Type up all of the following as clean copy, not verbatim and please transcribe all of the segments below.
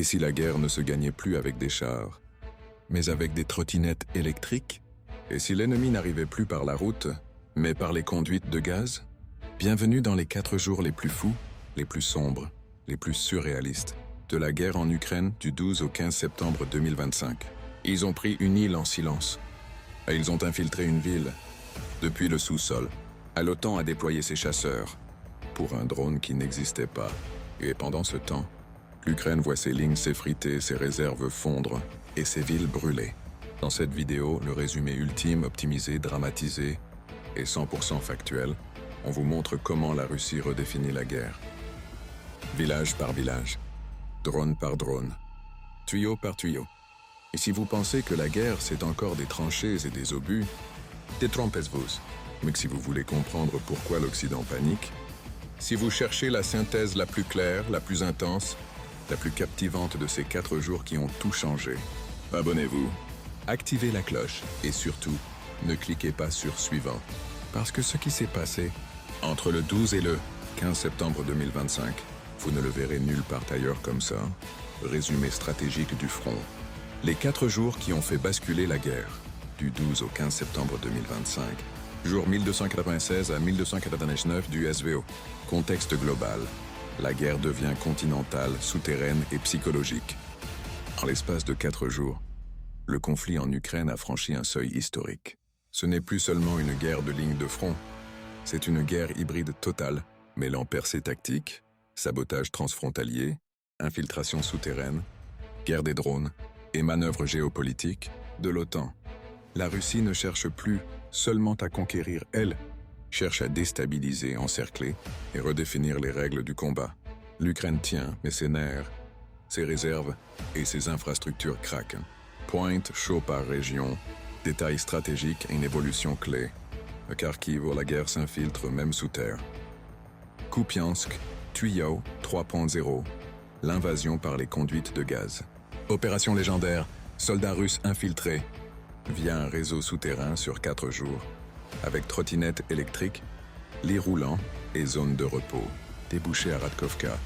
Et si la guerre ne se gagnait plus avec des chars, mais avec des trottinettes électriques? Et si l'ennemi n'arrivait plus par la route, mais par les conduites de gaz? Bienvenue dans les 4 jours les plus fous, les plus sombres, les plus surréalistes de la guerre en Ukraine du 12 au 15 septembre 2025. Ils ont pris une île en silence. Et ils ont infiltré une ville, depuis le sous-sol. L'OTAN a déployé ses chasseurs, pour un drone qui n'existait pas. Et pendant ce temps, l'Ukraine voit ses lignes s'effriter, ses réserves fondre et ses villes brûler. Dans cette vidéo, le résumé ultime, optimisé, dramatisé et 100% factuel, on vous montre comment la Russie redéfinit la guerre. Village par village, drone par drone, tuyau par tuyau. Et si vous pensez que la guerre, c'est encore des tranchées et des obus, détrompez-vous. Mais que si vous voulez comprendre pourquoi l'Occident panique, si vous cherchez la synthèse la plus claire, la plus intense, la plus captivante de ces 4 jours qui ont tout changé, abonnez-vous, activez la cloche et surtout, ne cliquez pas sur suivant. Parce que ce qui s'est passé entre le 12 et le 15 septembre 2025, vous ne le verrez nulle part ailleurs comme ça. Résumé stratégique du front. Les 4 jours qui ont fait basculer la guerre, du 12 au 15 septembre 2025, jour 1296 à 1299 du SVO. Contexte global. La guerre devient continentale, souterraine et psychologique. En l'espace de 4 jours, le conflit en Ukraine a franchi un seuil historique. Ce n'est plus seulement une guerre de ligne de front, c'est une guerre hybride totale, mêlant percées tactiques, sabotage transfrontalier, infiltration souterraine, guerre des drones et manœuvres géopolitiques de l'OTAN. La Russie ne cherche plus seulement à conquérir, elle cherche à déstabiliser, encercler et redéfinir les règles du combat. L'Ukraine tient, mais ses nerfs, ses réserves et ses infrastructures craquent. Pointe chaud par région, détails stratégiques et une évolution clé. À Kharkiv, où la guerre s'infiltre même sous terre. Kupiansk, tuyau 3.0, l'invasion par les conduites de gaz. Opération légendaire, soldats russes infiltrés via un réseau souterrain sur 4 jours, avec trottinettes électriques, lits roulants et zones de repos. Débouchés à Radkovka,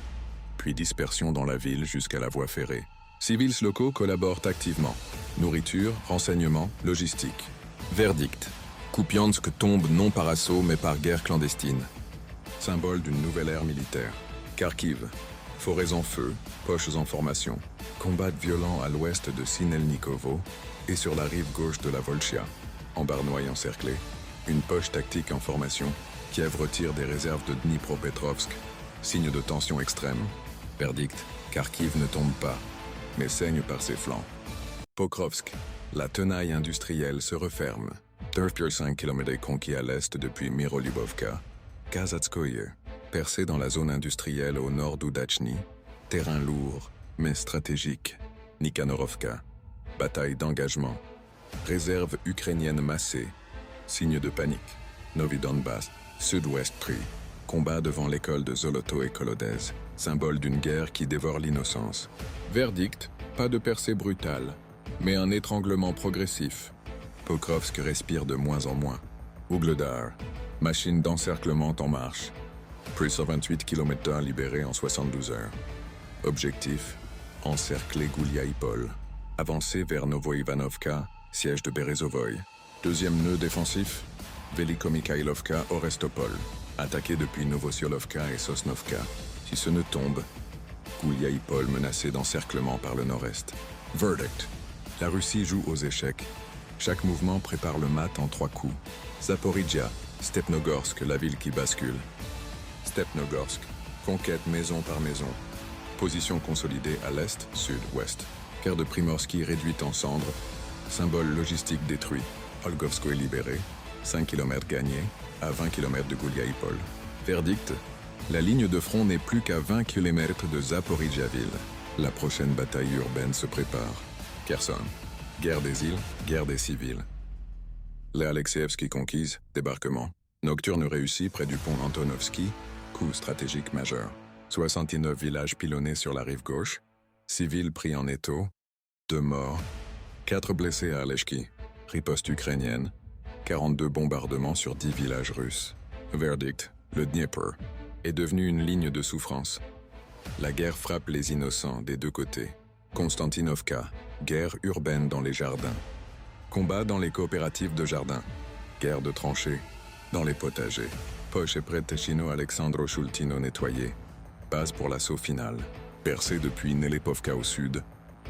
puis dispersion dans la ville jusqu'à la voie ferrée. Civils locaux collaborent activement. Nourriture, renseignements, logistique. Verdict. Kupiansk tombe non par assaut mais par guerre clandestine. Symbole d'une nouvelle ère militaire. Kharkiv. Forêts en feu, poches en formation. Combat violent à l'ouest de Sinelnikovo et sur la rive gauche de la Volchia. En Barnoï encerclé. Une poche tactique en formation. Kiev retire des réserves de Dnipropetrovsk. Signe de tension extrême. Verdict. Kharkiv ne tombe pas, mais saigne par ses flancs. Pokrovsk. La tenaille industrielle se referme. Turfpur 5 km conquis à l'est depuis Mirolibovka. Kazatskoye, percé dans la zone industrielle au nord d'Oudachny. Terrain lourd, mais stratégique. Nikanorovka. Bataille d'engagement. Réserve ukrainienne massée. Signe de panique. Novi Donbass, sud-ouest pris. Combat devant l'école de Zoloto et Kolodez. Symbole d'une guerre qui dévore l'innocence. Verdict, pas de percée brutale, mais un étranglement progressif. Pokrovsk respire de moins en moins. Ougledar, machine d'encerclement en marche. Plus 128 km/h libérés en 72 heures. Objectif, encercler Gouliaïpol. Avancer vers Novoivanovka, siège de Berezovoï. Deuxième nœud défensif, Velikomikhailovka, Orestopol. Attaqué depuis Novosyolovka et Sosnovka. Si ce nœud tombe, Gouliaïpol menacé d'encerclement par le nord-est. Verdict. La Russie joue aux échecs. Chaque mouvement prépare le mat en 3 coups. Zaporizhia, Stepnogorsk, la ville qui bascule. Stepnogorsk, conquête maison par maison. Position consolidée à l'est, sud, ouest. Quart de Primorsky réduite en cendres. Symbole logistique détruit. Olgovskoye libéré. 5 km gagnés, à 20 km de Gouliaïpol. Verdict. La ligne de front n'est plus qu'à 20 km de Zaporizhia-ville. La prochaine bataille urbaine se prépare. Kherson. Guerre des îles, guerre des civils. Les Alexeevski conquise, débarquement. Nocturne réussi près du pont Antonovski, coup stratégique majeur. 69 villages pilonnés sur la rive gauche. Civils pris en étau. 2 morts. 4 blessés à Aleshki. Riposte ukrainienne. 42 bombardements sur 10 villages russes. Verdict. Le Dniepr est devenu une ligne de souffrance. La guerre frappe les innocents des 2 côtés. Konstantinovka, guerre urbaine dans les jardins. Combat dans les coopératives de jardins. Guerre de tranchées dans les potagers. Poche et Pretechino Alexandro Shultino nettoyé. Base pour l'assaut final. Percée depuis Nelepovka au sud.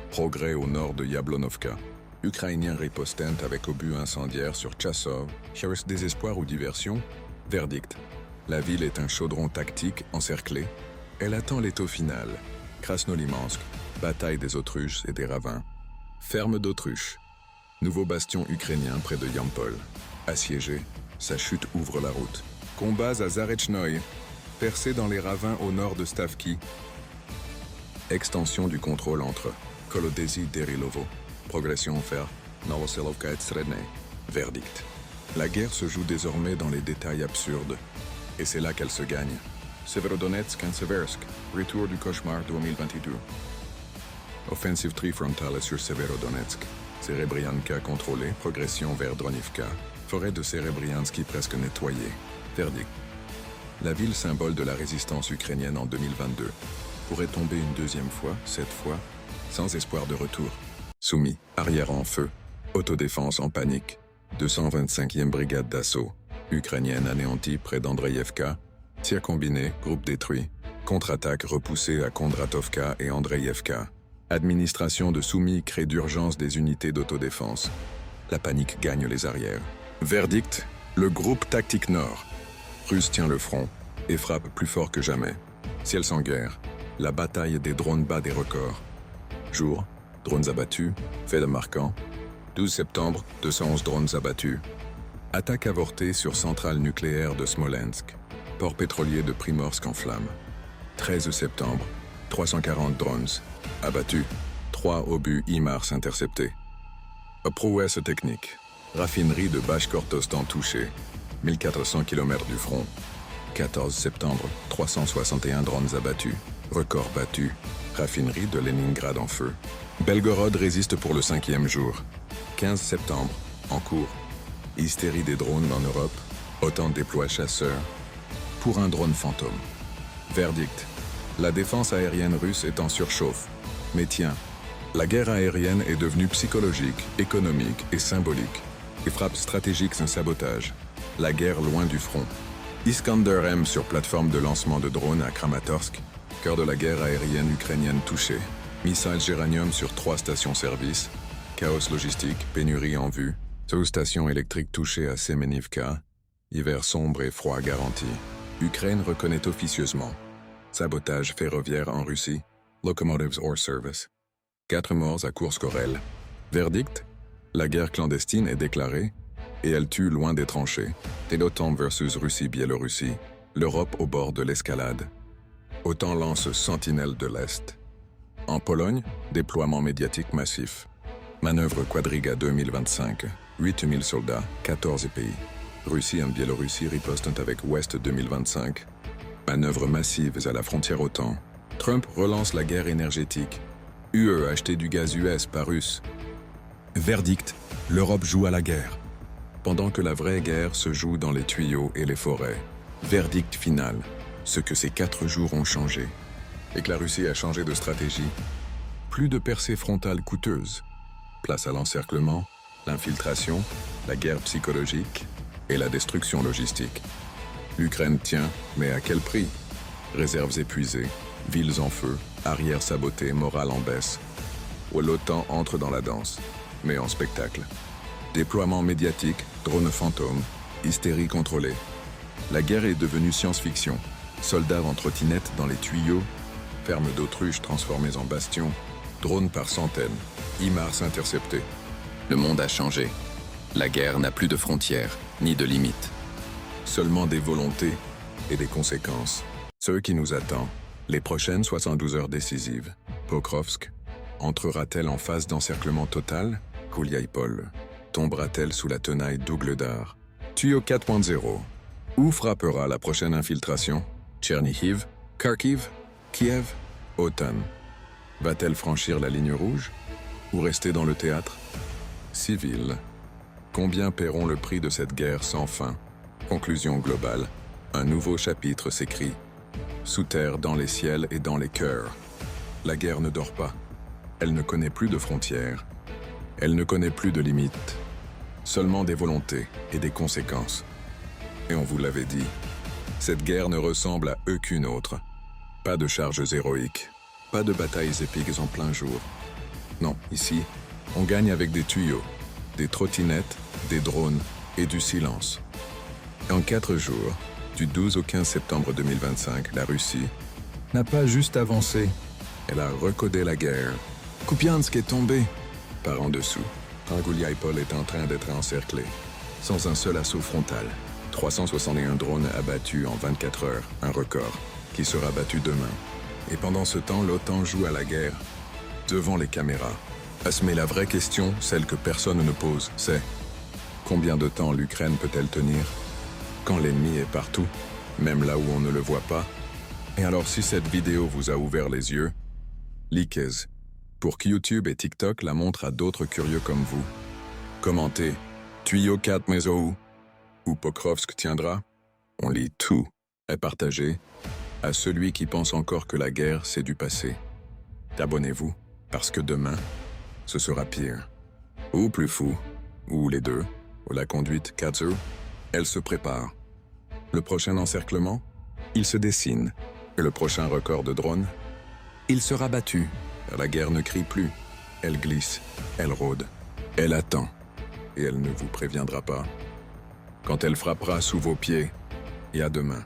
Progrès au nord de Yablonovka. Ukrainiens ripostent avec obus incendiaires sur Tchassov. Cherche désespoir ou diversion? Verdict. La ville est un chaudron tactique encerclé. Elle attend l'étau final. Krasnolimansk, bataille des autruches et des ravins. Ferme d'autruches. Nouveau bastion ukrainien près de Yampol. Assiégé, sa chute ouvre la route. Combats à Zarechnoï, percé dans les ravins au nord de Stavki. Extension du contrôle entre Kolodesi et Derilovo. Progression vers Novoselovka et Sredne. Verdict. La guerre se joue désormais dans les détails absurdes. Et c'est là qu'elle se gagne. Severodonetsk et Seversk, retour du cauchemar 2022. Offensive trifrontale sur Severodonetsk. Serebrianka contrôlée, progression vers Dronivka. Forêt de Serebriansky presque nettoyée. Verdict. La ville symbole de la résistance ukrainienne en 2022 pourrait tomber une deuxième fois, cette fois, sans espoir de retour. Soumis, arrière en feu, autodéfense en panique. 225e brigade d'assaut, ukrainienne anéantie près d'Andreïevka. Tir combiné, groupe détruit. Contre-attaque repoussée à Kondratovka et Andreïevka. Administration de soumis crée d'urgence des unités d'autodéfense. La panique gagne les arrières. Verdict, le groupe tactique nord. Russe tient le front et frappe plus fort que jamais. Ciel sans guerre, la bataille des drones bat des records. Jour, drones abattus, fait de marquant. 12 septembre, 211 drones abattus. Attaque avortée sur centrale nucléaire de Smolensk. Port pétrolier de Primorsk en flammes. 13 septembre, 340 drones abattus. 3 obus HIMARS interceptés. Prouesse technique. Raffinerie de Bashkortostan touchée. 1400 km du front. 14 septembre, 361 drones abattus. Record battu. Raffinerie de Leningrad en feu. Belgorod résiste pour le 5e jour. 15 septembre, en cours. Hystérie des drones en Europe. OTAN déploie chasseurs. Pour un drone fantôme. Verdict. La défense aérienne russe est en surchauffe. Mais tiens, la guerre aérienne est devenue psychologique, économique et symbolique. Et frappe stratégique sans sabotage. La guerre loin du front. Iskander M sur plateforme de lancement de drones à Kramatorsk. Cœur de la guerre aérienne ukrainienne touchée. Missiles Géranium sur 3 stations-service. Chaos logistique, pénurie en vue. Sous-station électrique touchée à Semenivka. Hiver sombre et froid garanti. Ukraine reconnaît officieusement. Sabotage ferroviaire en Russie. Locomotives hors service. 4 morts à Koursk-Orel. Verdict. La guerre clandestine est déclarée et elle tue loin des tranchées. l'OTAN versus Russie-Biélorussie. L'Europe au bord de l'escalade. OTAN lance Sentinelle de l'Est. En Pologne, déploiement médiatique massif. Manœuvre Quadriga 2025. 8000 soldats, 14 pays. Russie et Biélorussie ripostent avec Ouest 2025. Manœuvres massives à la frontière OTAN. Trump relance la guerre énergétique. UE acheter du gaz US par Russe. Verdict, l'Europe joue à la guerre. Pendant que la vraie guerre se joue dans les tuyaux et les forêts. Verdict final, ce que ces 4 jours ont changé. Et que la Russie a changé de stratégie. Plus de percées frontales coûteuses. Place à l'encerclement, l'infiltration, la guerre psychologique et la destruction logistique. L'Ukraine tient, mais à quel prix? Réserves épuisées, villes en feu, arrière sabotées, morale en baisse. Où l'OTAN entre dans la danse, mais en spectacle. Déploiement médiatique, drones fantômes, hystérie contrôlée. La guerre est devenue science-fiction. Soldats en trottinette dans les tuyaux, fermes d'autruches transformées en bastions, drones par centaines, HIMARS interceptés. Le monde a changé. La guerre n'a plus de frontières, ni de limites. Seulement des volontés et des conséquences. Ce qui nous attend, les prochaines 72 heures décisives. Pokrovsk entrera-t-elle en phase d'encerclement total? Kouliaïpol tombera-t-elle sous la tenaille d'Ougledar? Tuyau 4.0. Où frappera la prochaine infiltration? Tchernihiv? Kharkiv? Kiev? Otan. Va-t-elle franchir la ligne rouge? Ou rester dans le théâtre? Civil. Combien paieront le prix de cette guerre sans fin? Conclusion globale. Un nouveau chapitre s'écrit. Sous terre, dans les ciels et dans les cœurs. La guerre ne dort pas. Elle ne connaît plus de frontières. Elle ne connaît plus de limites. Seulement des volontés et des conséquences. Et on vous l'avait dit, cette guerre ne ressemble à aucune autre. Pas de charges héroïques, pas de batailles épiques en plein jour. Non, ici, on gagne avec des tuyaux, des trottinettes, des drones et du silence. Et en 4 jours, du 12 au 15 septembre 2025, la Russie n'a pas juste avancé, elle a recodé la guerre. Kupiansk est tombé. Par en dessous, Gouliaïpol est en train d'être encerclé, sans un seul assaut frontal. 361 drones abattus en 24 heures, un record, qui sera battu demain. Et pendant ce temps, l'OTAN joue à la guerre, devant les caméras. Mais la vraie question, celle que personne ne pose, c'est combien de temps l'Ukraine peut-elle tenir quand l'ennemi est partout, même là où on ne le voit pas? Et alors si cette vidéo vous a ouvert les yeux, likez, pour que YouTube et TikTok la montrent à d'autres curieux comme vous. Commentez, tuyau 4 Meso ou Pokrovsk tiendra. On lit tout et partagez à celui qui pense encore que la guerre c'est du passé. Abonnez-vous, parce que demain, ce sera pire. Ou plus fou, ou les deux, ou la conduite Katsu, elle se prépare. Le prochain encerclement, il se dessine. Et le prochain record de drone, il sera battu. La guerre ne crie plus. Elle glisse, elle rôde, elle attend. Et elle ne vous préviendra pas. Quand elle frappera sous vos pieds, et à demain.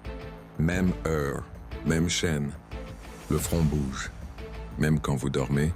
Même heure, même chaîne. Le front bouge. Même quand vous dormez,